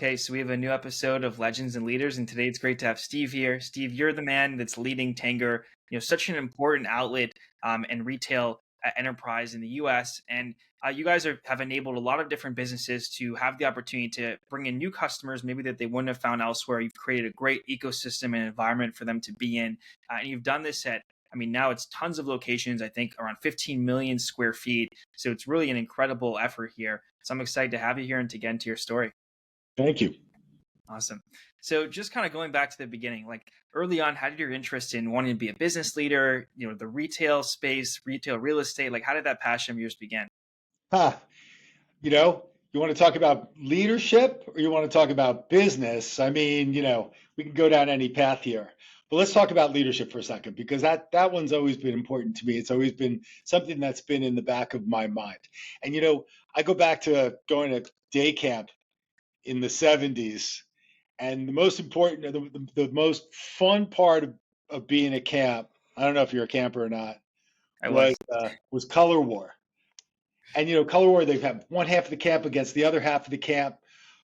Okay, so we have a new episode of Legends and Leaders, and today it's great to have Steve here. Steve, you're the man that's leading Tanger, such an important outlet and retail enterprise in the U.S. And you guys have enabled a lot of different businesses to have the opportunity to bring in new customers, maybe that they wouldn't have found elsewhere. You've created a great ecosystem and environment for them to be in, and you've done this now it's tons of locations. I think around 15 million square feet. So it's really an incredible effort here. So I'm excited to have you here and to get into your story. Thank you. Awesome. So just kind of going back to the beginning, like early on, how did your interest in wanting to be a business leader, the retail space, retail real estate, like how did that passion of yours begin? Huh. You want to talk about leadership or you want to talk about business? We can go down any path here. But let's talk about leadership for a second, because that one's always been important to me. It's always been something that's been in the back of my mind. And I go back to going to day camp in the 70s, and the most important, the most fun part of being a camp, I don't know if you're a camper or not, I was was. was color war. And color war, they have one half of the camp against the other half of the camp.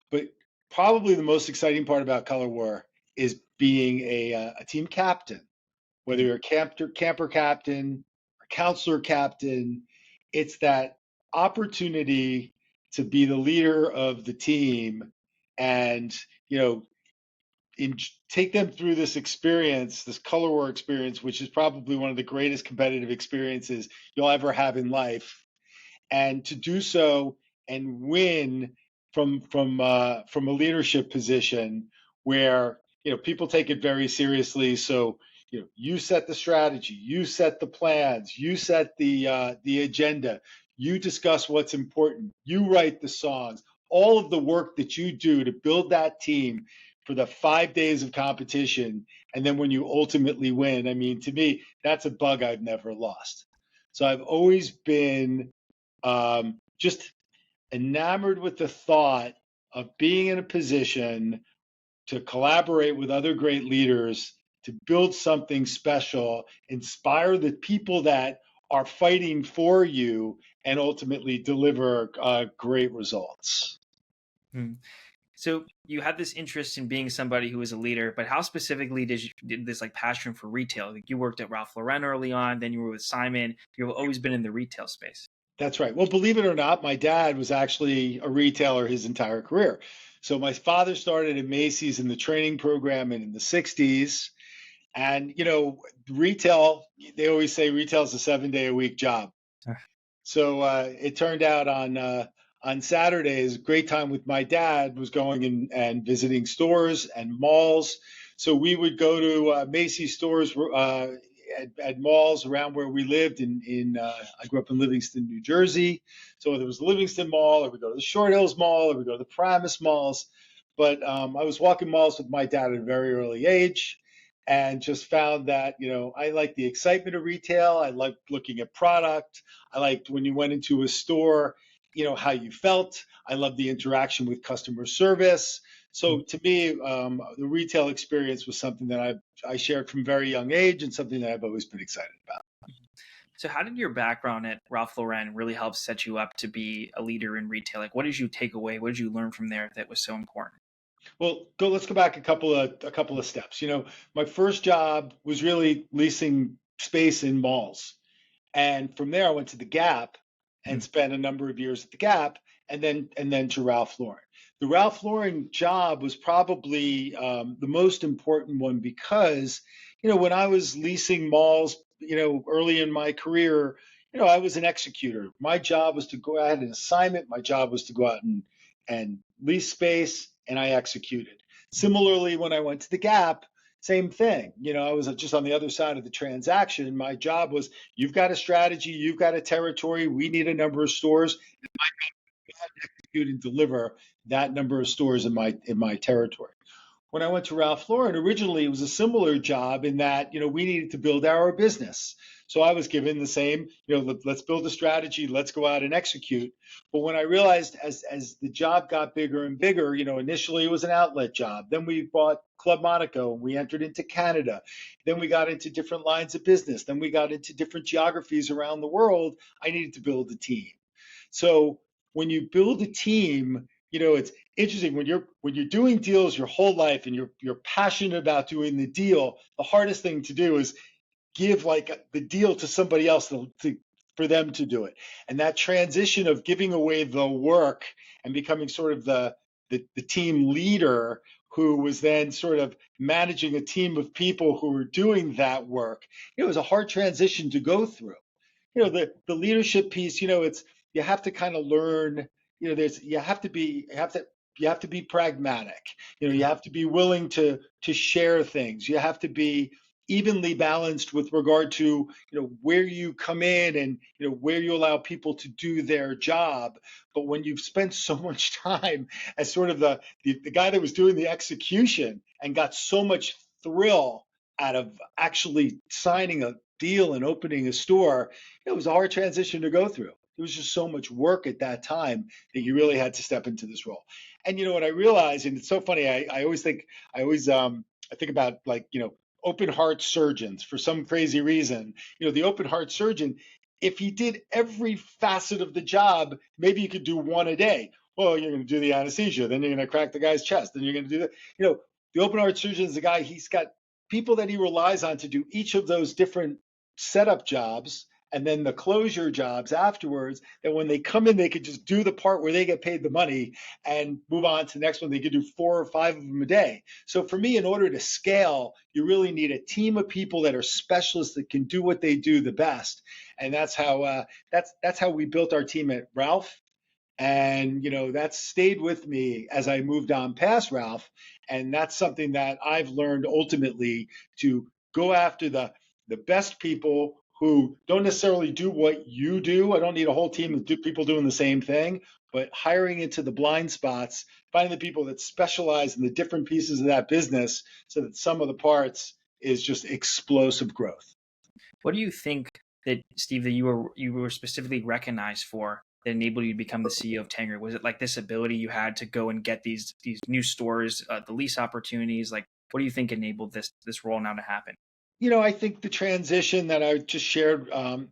But probably the most exciting part about color war is being a team captain, whether you're a camper captain or counselor captain. It's that opportunity to be the leader of the team and take them through this experience, this color war experience, which is probably one of the greatest competitive experiences you'll ever have in life, and to do so and win from a leadership position where people take it very seriously. So you set the strategy, you set the plans, you set the agenda, you discuss what's important, you write the songs, all of the work that you do to build that team for the 5 days of competition, and then when you ultimately win. I mean, to me, that's a bug I've never lost. So I've always been just enamored with the thought of being in a position to collaborate with other great leaders to build something special, inspire the people that are fighting for you, and ultimately deliver great results. Hmm. So you had this interest in being somebody who was a leader, but how specifically did this like passion for retail? Like you worked at Ralph Lauren early on, then you were with Simon. You've always been in the retail space. That's right. Well, believe it or not, my dad was actually a retailer his entire career. So my father started at Macy's in the training program in the 60s. And, retail, they always say retail is a 7-day-a-week job. So it turned out on Saturdays, great time with my dad was going and visiting stores and malls. So we would go to Macy's stores at malls around where we lived. I grew up in Livingston, New Jersey. So there was the Livingston Mall, or we go to the Short Hills Mall, or we go to the Paramus Malls. But I was walking malls with my dad at a very early age, and just found that I liked the excitement of retail. I liked looking at product. I liked when you went into a store, how you felt. I loved the interaction with customer service. So to me, the retail experience was something that I shared from a very young age, and something that I've always been excited about. So how did your background at Ralph Lauren really help set you up to be a leader in retail? Like what did you take away? What did you learn from there that was so important? Well, let's go back a couple of steps. My first job was really leasing space in malls. And from there, I went to the Gap and spent a number of years at the Gap, and then to Ralph Lauren. The Ralph Lauren job was probably the most important one because, when I was leasing malls, early in my career, I was an executor. My job was to go out and assignment. My job was to go out and lease space, and I executed. Similarly, when I went to the Gap, same thing. I was just on the other side of the transaction. My job was, you've got a strategy, you've got a territory, we need a number of stores, and my job was to execute and deliver that number of stores in my territory. When I went to Ralph Lauren, originally it was a similar job in that, we needed to build our business. So I was given the same, let's build a strategy, let's go out and execute. But when I realized as the job got bigger and bigger, initially it was an outlet job. Then we bought Club Monaco and we entered into Canada. Then we got into different lines of business. Then we got into different geographies around the world. I needed to build a team. So when you build a team, interesting when you're doing deals your whole life and you're passionate about doing the deal. The hardest thing to do is give like the deal to somebody else for them to do it. And that transition of giving away the work and becoming sort of the team leader who was then sort of managing a team of people who were doing that work, it was a hard transition to go through. The leadership piece, it's you have to kind of learn, there's you have to be pragmatic. You have to be willing to share things. You have to be evenly balanced with regard to where you come in and where you allow people to do their job. But when you've spent so much time as sort of the guy that was doing the execution and got so much thrill out of actually signing a deal and opening a store, it was a hard transition to go through. There was just so much work at that time that you really had to step into this role. And what I realized, and it's so funny, I think about, like, open heart surgeons for some crazy reason. The open heart surgeon, if he did every facet of the job, maybe you could do one a day. Well, you're going to do the anesthesia, then you're going to crack the guy's chest, then you're going to do that. The open heart surgeon is the guy, he's got people that he relies on to do each of those different setup jobs and then the closure jobs afterwards, that when they come in, they could just do the part where they get paid the money and move on to the next one. They could do 4 or 5 of them a day. So for me, in order to scale, you really need a team of people that are specialists that can do what they do the best. And that's how we built our team at Ralph. And that stayed with me as I moved on past Ralph. And that's something that I've learned ultimately, to go after the best people who don't necessarily do what you do. I don't need a whole team of people doing the same thing, but hiring into the blind spots, finding the people that specialize in the different pieces of that business so that some of the parts is just explosive growth. What do you think that, Steve, that you were specifically recognized for that enabled you to become the CEO of Tanger? Was it like this ability you had to go and get these new stores, the lease opportunities? Like, what do you think enabled this role now to happen? I think the transition that I just shared,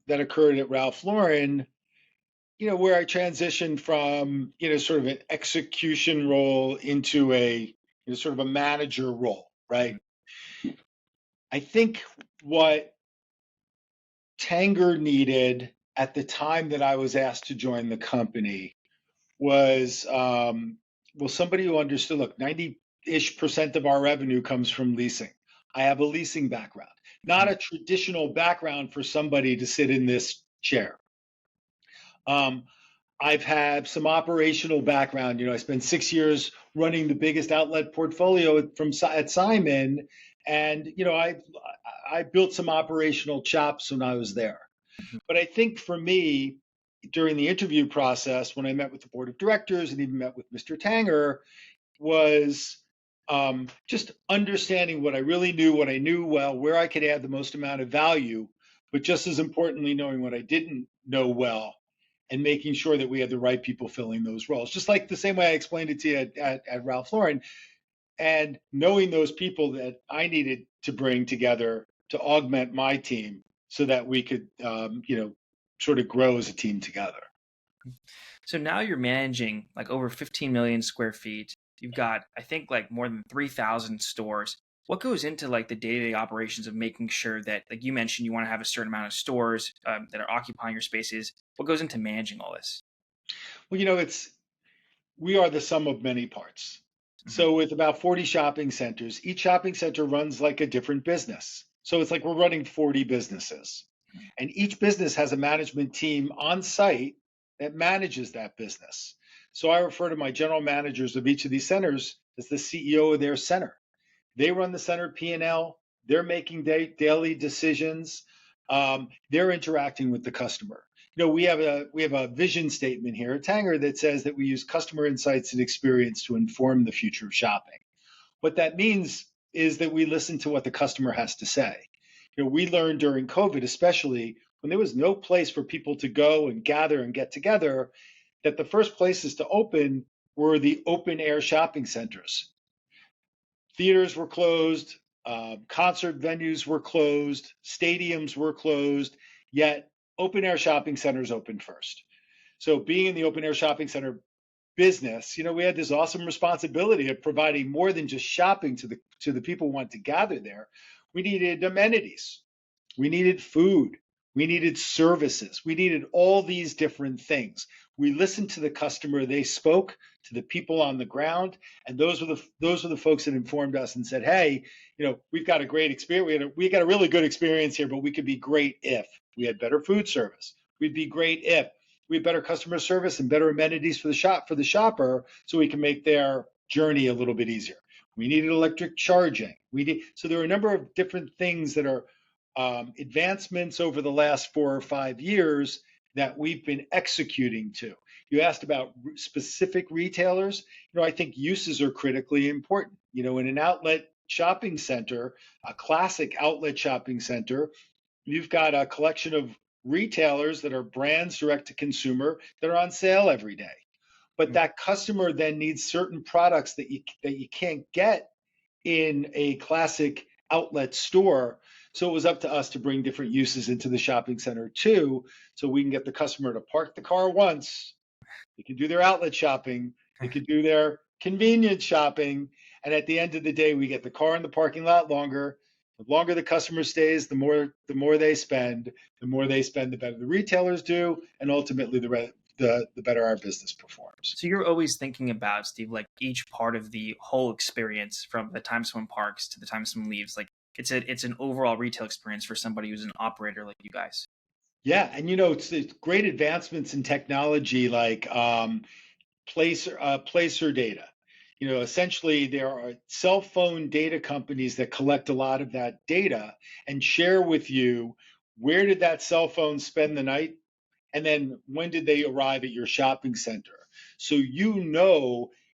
that occurred at Ralph Lauren, where I transitioned from, sort of an execution role into a, sort of a manager role, right? Mhm. I think what Tanger needed at the time that I was asked to join the company was, somebody who understood, look, 90-ish% of our revenue comes from leasing. I have a leasing background, not a traditional background for somebody to sit in this chair. I've had some operational background. I spent 6 years running the biggest outlet portfolio at Simon, and I built some operational chops when I was there. Mhm. But I think for me, during the interview process, when I met with the board of directors and even met with Mr. Tanger, was just understanding what I really knew, what I knew well, where I could add the most amount of value, but just as importantly, knowing what I didn't know well and making sure that we had the right people filling those roles. Just like the same way I explained it to you at Ralph Lauren, and knowing those people that I needed to bring together to augment my team so that we could, sort of grow as a team together. So now you're managing like over 15 million square feet. You've got, I think, like more than 3,000 stores. What goes into like the day-to-day operations of making sure that, like you mentioned, you want to have a certain amount of stores that are occupying your spaces? What goes into managing all this? Well, we are the sum of many parts. Hmm. So with about 40 shopping centers, each shopping center runs like a different business. So it's like we're running 40 businesses. And each business has a management team on site that manages that business. So I refer to my general managers of each of these centers as the CEO of their center. They run the center P&L. They're making daily decisions. They're interacting with the customer. We have a vision statement here at Tanger that says that we use customer insights and experience to inform the future of shopping. What that means is that we listen to what the customer has to say. We learned during COVID, especially when there was no place for people to go and gather and get together, that the first places to open were the open air shopping centers. Theaters were closed, concert venues were closed, stadiums were closed, yet open air shopping centers opened first. So being in the open air shopping center business, we had this awesome responsibility of providing more than just shopping to the people who want to gather there. We needed amenities. We needed food. We needed services. We needed all these different things. We listened to the customer. They spoke to the people on the ground, and those were the folks that informed us and said, "Hey, we've got a great experience. We got a really good experience here, but we could be great if we had better food service. We'd be great if we had better customer service and better amenities for the shopper, so we can make their journey a little bit easier. We needed electric charging. So there are a number of different things that are advancements over the last 4 or 5 years that we've been executing to. You asked about specific retailers. I think uses are critically important. In an outlet shopping center, a classic outlet shopping center, you've got a collection of retailers that are brands direct to consumer that are on sale every day. But that customer then needs certain products that you can't get in a classic outlet store. So it was up to us to bring different uses into the shopping center too, so we can get the customer to park the car once. They can do their outlet shopping. They can do their convenience shopping. And at the end of the day, we get the car in the parking lot longer. The longer the customer stays, the more they spend. The more they spend, the better the retailers do, and ultimately the better our business performs. So you're always thinking about, Steve, like each part of the whole experience, from the time someone parks to the time someone leaves. Like it's an overall retail experience for somebody who's an operator like you guys. Yeah, and it's great advancements in technology like placer data. Essentially, there are cell phone data companies that collect a lot of that data and share with you where did that cell phone spend the night, and then when did they arrive at your shopping center. So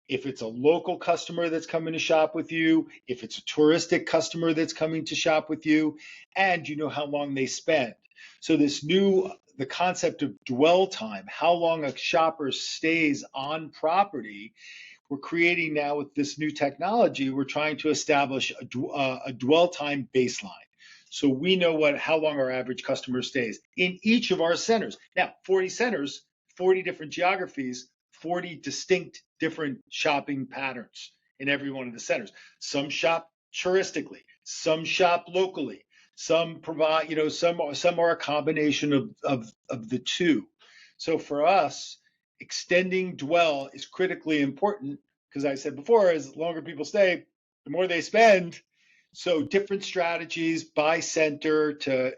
if it's a local customer that's coming to shop with you, if it's a touristic customer that's coming to shop with you, and you know how long they spend. So the concept of dwell time, how long a shopper stays on property, we're creating now with this new technology. We're trying to establish a dwell time baseline. So we know how long our average customer stays in each of our centers. Now, 40 centers, 40 different geographies, 40 distinct different shopping patterns in every one of the centers. Some shop touristically, some shop locally, some provide, some are a combination of the two. So for us, extending dwell is critically important because I said before, as longer people stay, the more they spend. So different strategies by center to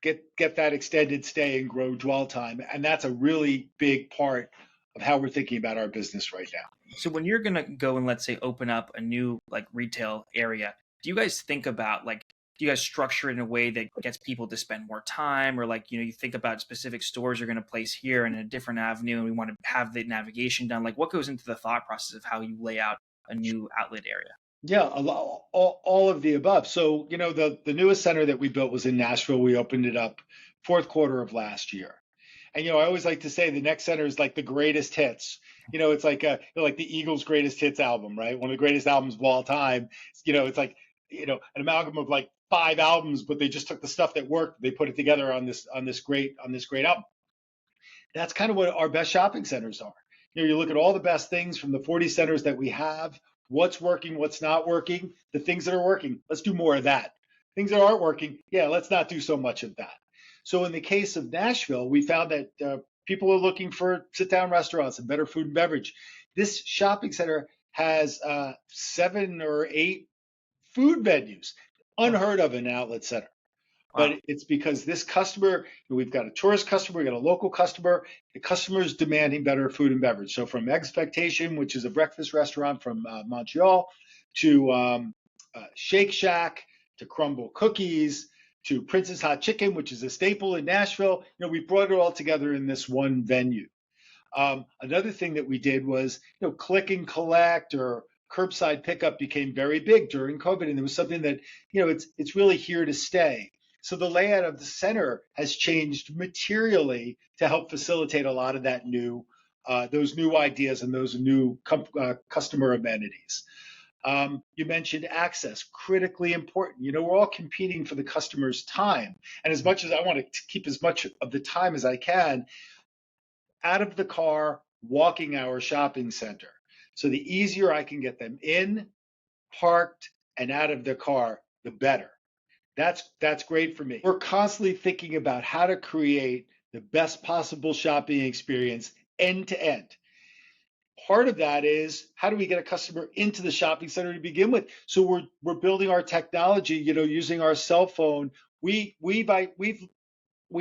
get that extended stay and grow dwell time, and that's a really big part of how we're thinking about our business right now. So when you're gonna go and, let's say, open up a new like retail area, do you guys think about, like, do you guys structure it in a way that gets people to spend more time, or like, you think about specific stores you're gonna place here in a different avenue, and we want to have the navigation done? Like, what goes into the thought process of how you lay out a new outlet area? Yeah, all of the above. So, the newest center that we built was in Nashville. We opened it up fourth quarter of last year. And I always like to say the next center is like the greatest hits. It's like the Eagles' greatest hits album, right? One of the greatest albums of all time. It's like an amalgam of like 5 albums, but they just took the stuff that worked, they put it together on this great album. That's kind of what our best shopping centers are. You look at all the best things from the 40 centers that we have, what's working, what's not working, the things that are working, let's do more of that. Things that aren't working, yeah, let's not do so much of that. So in the case of Nashville, we found that people are looking for sit-down restaurants and better food and beverage. This shopping center has 7 or 8 food venues, unheard of in an outlet center. Wow. But it's because this customer, we've got a tourist customer, we've got a local customer. The customer is demanding better food and beverage. So from Expectation, which is a breakfast restaurant from Montreal, to Shake Shack, to Crumble Cookies, to Prince's Hot Chicken, which is a staple in Nashville, we brought it all together in this one venue. Another thing that we did was, click and collect or curbside pickup became very big during COVID, and it was something that, it's really here to stay. So the layout of the center has changed materially to help facilitate a lot of that those new ideas and those new customer amenities. You mentioned access, critically important. We're all competing for the customer's time. And as much as I want to keep as much of the time as I can, out of the car, walking our shopping center. So the easier I can get them in, parked, and out of the car, the better. That's great for me. We're constantly thinking about how to create the best possible shopping experience end to end. Part of that is how do we get a customer into the shopping center to begin with? So we're building our technology, using our cell phone. We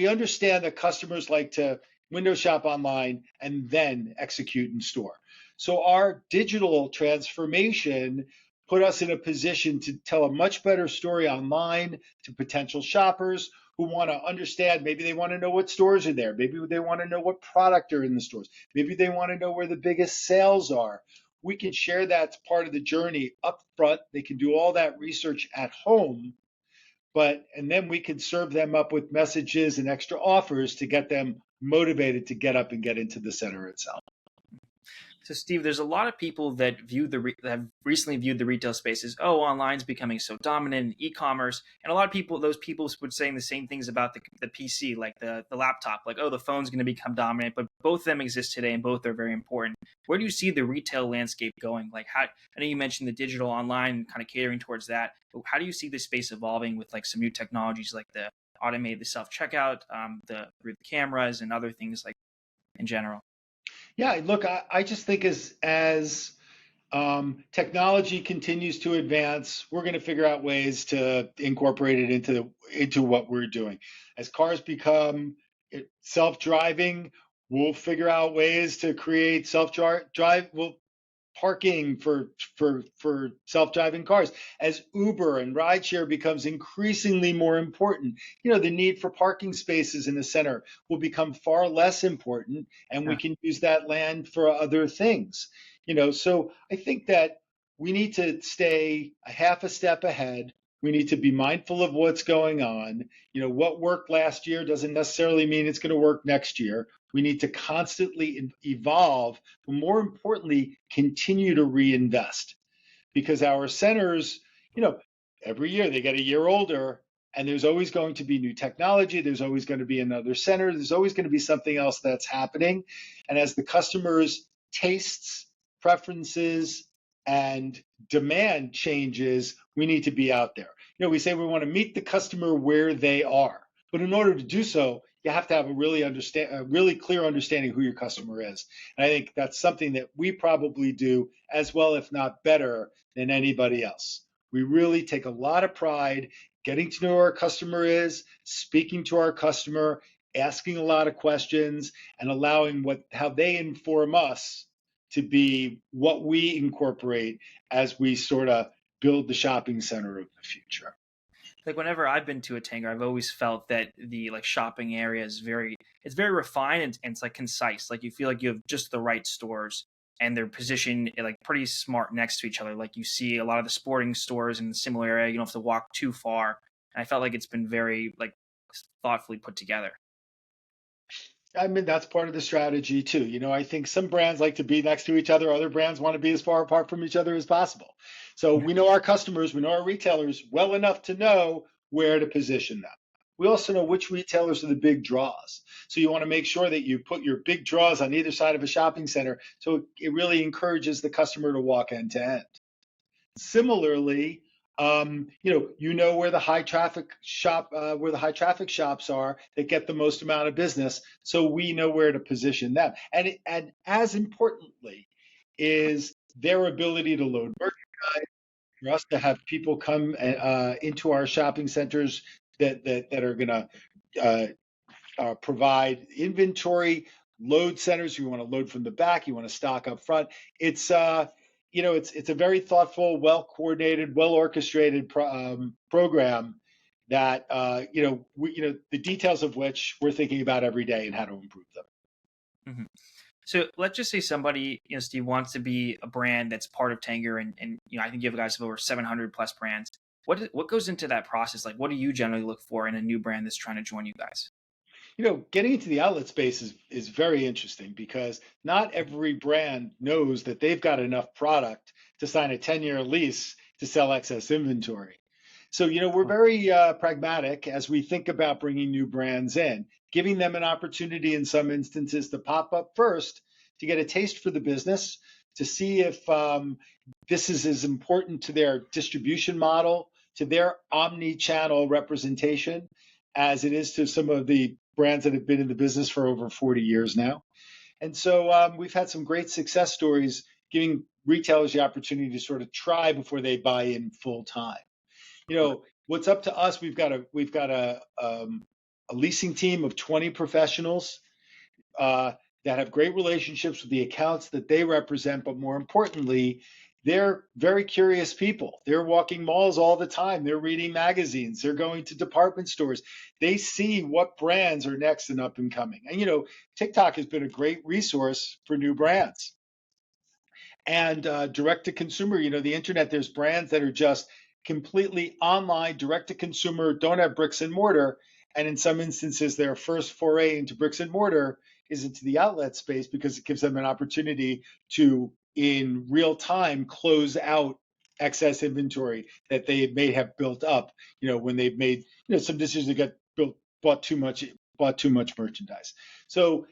understand that customers like to window shop online and then execute in store. So our digital transformation put us in a position to tell a much better story online to potential shoppers who want to understand. Maybe they want to know what stores are there. Maybe they want to know what product are in the stores. Maybe they want to know where the biggest sales are. We can share that part of the journey up front. They can do all that research at home, and then we can serve them up with messages and extra offers to get them motivated to get up and get into the center itself. So, Steve, there's a lot of people that that have recently viewed the retail space as, oh, online's becoming so dominant in e-commerce, and a lot of people, those people, would saying the same things about the PC, like the laptop, like, oh, the phone's going to become dominant. But both of them exist today, and both are very important. Where do you see the retail landscape going? Like, how I know you mentioned the digital online, kind of catering towards that. But how do you see the space evolving with like some new technologies, like the self checkout, the cameras, and other things like in general? Yeah, look, I just think as technology continues to advance, we're going to figure out ways to incorporate it into what we're doing. As cars become self-driving, we'll figure out ways to create self-drive. We'll parking for self-driving cars. As Uber and rideshare becomes increasingly more important, the need for parking spaces in the center will become far less important, and we Yeah. can use that land for other things. So I think that we need to stay a half a step ahead. We need to be mindful of what's going on. What worked last year doesn't necessarily mean it's going to work next year. We need to constantly evolve, but more importantly, continue to reinvest, because our centers, you know, every year they get a year older, and there's always going to be new technology. There's always going to be another center. There's always going to be something else that's happening. And as the customers' tastes, preferences, and demand changes, we need to be out there. We say we want to meet the customer where they are, but in order to do so, you have to have a really clear understanding who your customer is. And I think that's something that we probably do as well, if not better, than anybody else. We really take a lot of pride getting to know who our customer is, speaking to our customer, asking a lot of questions, and allowing how they inform us to be what we incorporate as we sort of build the shopping center of the future. Like whenever I've been to a Tanger, I've always felt that the like shopping area is very refined, and it's like concise. Like you feel like you have just the right stores, and they're positioned like pretty smart next to each other. Like you see a lot of the sporting stores in the similar area. You don't have to walk too far. And I felt like it's been very like thoughtfully put together. I mean, that's part of the strategy too. I think some brands like to be next to each other. Other brands want to be as far apart from each other as possible. So we know our customers, we know our retailers well enough to know where to position them. We also know which retailers are the big draws. So you want to make sure that you put your big draws on either side of a shopping center, so it really encourages the customer to walk end to end. Similarly, where the where the high traffic shops are that get the most amount of business, so we know where to position them. And as importantly, is their ability to load merchandise, for us to have people come into our shopping centers that are going to provide inventory, load centers. You want to load from the back, you want to stock up front. It's a very thoughtful, well coordinated, well orchestrated program that the details of which we're thinking about every day and how to improve them. Mm-hmm. So let's just say somebody, Steve, wants to be a brand that's part of Tanger, and I think you guys have over 700 plus brands. What goes into that process? Like, what do you generally look for in a new brand that's trying to join you guys? Getting into the outlet space is very interesting, because not every brand knows that they've got enough product to sign a 10-year lease to sell excess inventory. So, we're very pragmatic as we think about bringing new brands in. giving them an opportunity in some instances to pop up first to get a taste for the business, to see if this is as important to their distribution model, to their omni-channel representation, as it is to some of the brands that have been in the business for over 40 years now. And so we've had some great success stories giving retailers the opportunity to sort of try before they buy in full time. What's up to us? We've got a leasing team of 20 professionals uh, that have great relationships with the accounts that they represent, but more importantly, they're very curious people. They're walking malls all the time. They're reading magazines. They're going to department stores. They see what brands are next and up and coming. And TikTok has been a great resource for new brands. And direct to consumer, the internet, there's brands that are just completely online, direct to consumer, don't have bricks and mortar. And in some instances, their first foray into bricks and mortar is into the outlet space because it gives them an opportunity to, in real time, close out excess inventory that they may have built up, when they've made, some decisions to get bought too much merchandise. So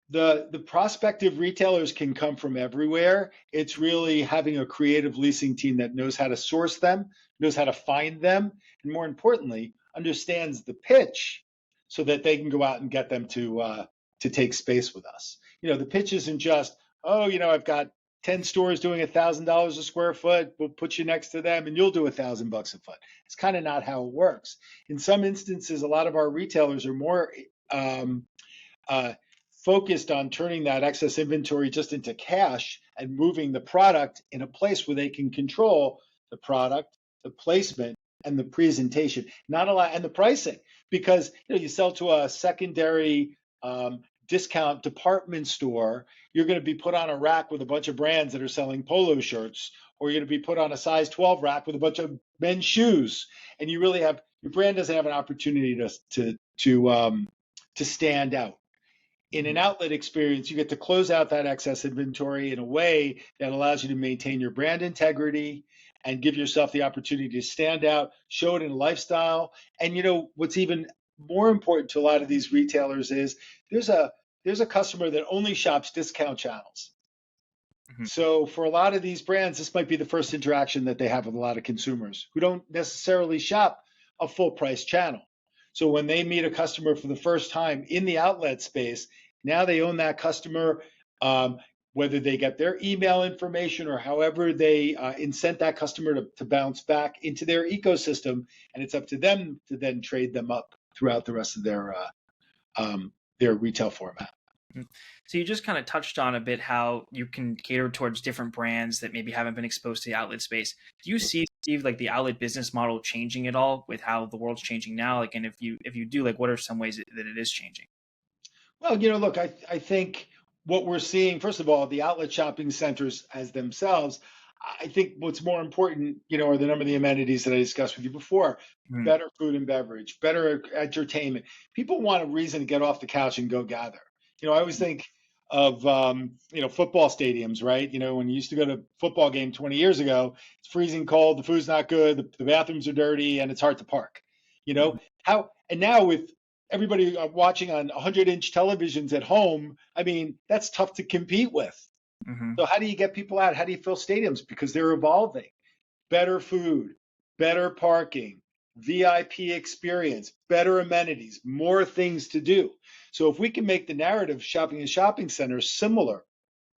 the prospective retailers can come from everywhere. It's really having a creative leasing team that knows how to source them, knows how to find them, and more importantly, understands the pitch so that they can go out and get them to take space with us. The pitch isn't just, oh, I've got 10 stores doing $1,000 a square foot. We'll put you next to them and you'll do $1,000 a foot. It's kind of not how it works. In some instances, a lot of our retailers are more uh, focused on turning that excess inventory just into cash and moving the product in a place where they can control the product, the placement, and the presentation, not a lot, and the pricing. Because you sell to a secondary discount department store, you're going to be put on a rack with a bunch of brands that are selling polo shirts, or you're going to be put on a size 12 rack with a bunch of men's shoes, and you really have your brand doesn't have an opportunity to stand out. In an outlet experience, you get to close out that excess inventory in a way that allows you to maintain your brand integrity and give yourself the opportunity to stand out, show it in lifestyle. And what's even more important to a lot of these retailers is there's a customer that only shops discount channels. Mhm. So for a lot of these brands, this might be the first interaction that they have with a lot of consumers who don't necessarily shop a full price channel. So when they meet a customer for the first time in the outlet space, now they own that customer, whether they get their email information or however they incent that customer to bounce back into their ecosystem. And it's up to them to then trade them up throughout the rest of their retail format. Mm. So you just kind of touched on a bit how you can cater towards different brands that maybe haven't been exposed to the outlet space. Do you see, Steve, like the outlet business model changing at all with how the world's changing now? Like, and if you do, like, what are some ways that it is changing? Well, look, I think what we're seeing, first of all, the outlet shopping centers as themselves, I think what's more important, are the number of the amenities that I discussed with you before. Mhm. Better food and beverage, better entertainment. People want a reason to get off the couch and go gather. I always think of football stadiums, right? When you used to go to a football game 20 years ago, it's freezing cold, the food's not good, the bathrooms are dirty, and it's hard to park. Mhm. How and now with everybody watching on 100-inch televisions at home, I mean, that's tough to compete with. Mhm. So how do you get people out? How do you fill stadiums? Because they're evolving. Better food, better parking, VIP experience, better amenities, more things to do. So if we can make the narrative shopping in shopping centers similar,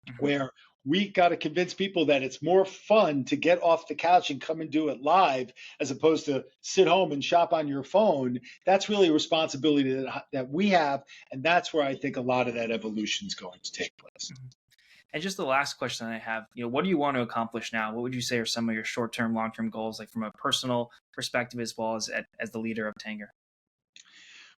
Mhm. where we got to convince people that it's more fun to get off the couch and come and do it live as opposed to sit home and shop on your phone. That's really a responsibility that we have. And that's where I think a lot of that evolution is going to take place. Mhm. And just the last question I have, what do you want to accomplish now? What would you say are some of your short-term, long-term goals, like from a personal perspective as well as the leader of Tanger?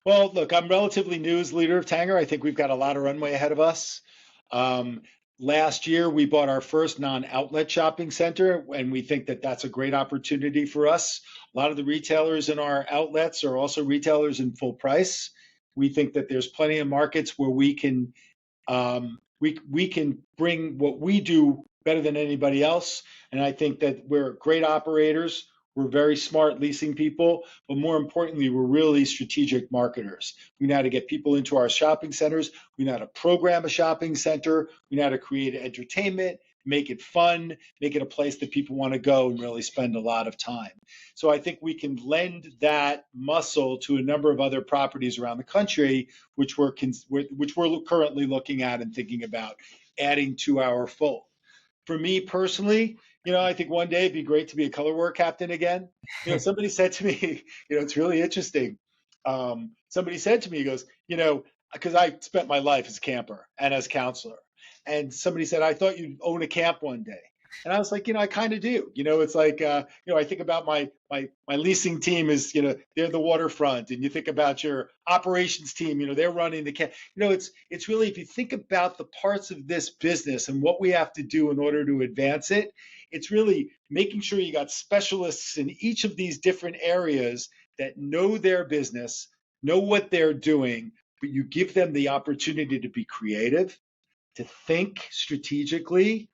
Well, look, I'm relatively new as leader of Tanger. I think we've got a lot of runway ahead of us. Um, Last year, we bought our first non-outlet shopping center, and we think that that's a great opportunity for us. A lot of the retailers in our outlets are also retailers in full price. We think that there's plenty of markets where we can bring what we do better than anybody else, and I think that we're great operators. We're very smart leasing people, but more importantly, we're really strategic marketers. We know how to get people into our shopping centers. We know how to program a shopping center. We know how to create entertainment, make it fun, make it a place that people want to go and really spend a lot of time. So I think we can lend that muscle to a number of other properties around the country, which we're currently looking at and thinking about adding to our fold. For me personally, I think one day it'd be great to be a color work captain again. Somebody said to me, it's really interesting. Somebody said to me, he goes, because I spent my life as a camper and as a counselor, and somebody said, I thought you'd own a camp one day. And I was like, I kind of do. It's like, I think about my leasing team is, they're the waterfront, and you think about your operations team, they're running the camp. It's really, if you think about the parts of this business and what we have to do in order to advance it, it's really making sure you got specialists in each of these different areas that know their business, know what they're doing, but you give them the opportunity to be creative, to think strategically,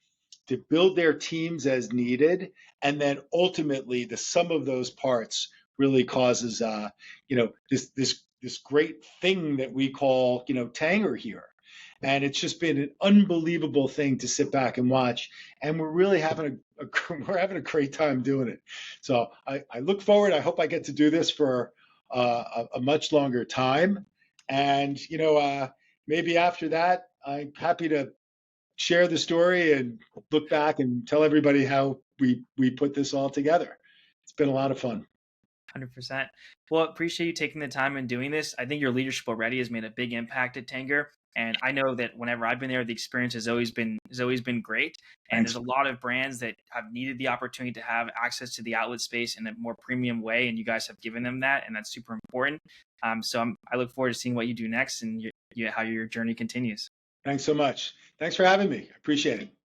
to build their teams as needed, and then ultimately the sum of those parts really causes this great thing that we call Tanger here. And it's just been an unbelievable thing to sit back and watch, and we're really having we're having a great time doing it. So I look forward. I hope I get to do this for a much longer time, and maybe after that, I'm happy to share the story and look back and tell everybody how we put this all together. It's been a lot of fun. 100%. Well, appreciate you taking the time and doing this. I think your leadership already has made a big impact at Tanger, and I know that whenever I've been there, the experience has always been great. And Thanks. there's a lot of brands that have needed the opportunity to have access to the outlet space in a more premium way, and you guys have given them that, and that's super important. I look forward to seeing what you do next and how your journey continues. Thanks so much. Thanks for having me. I appreciate it.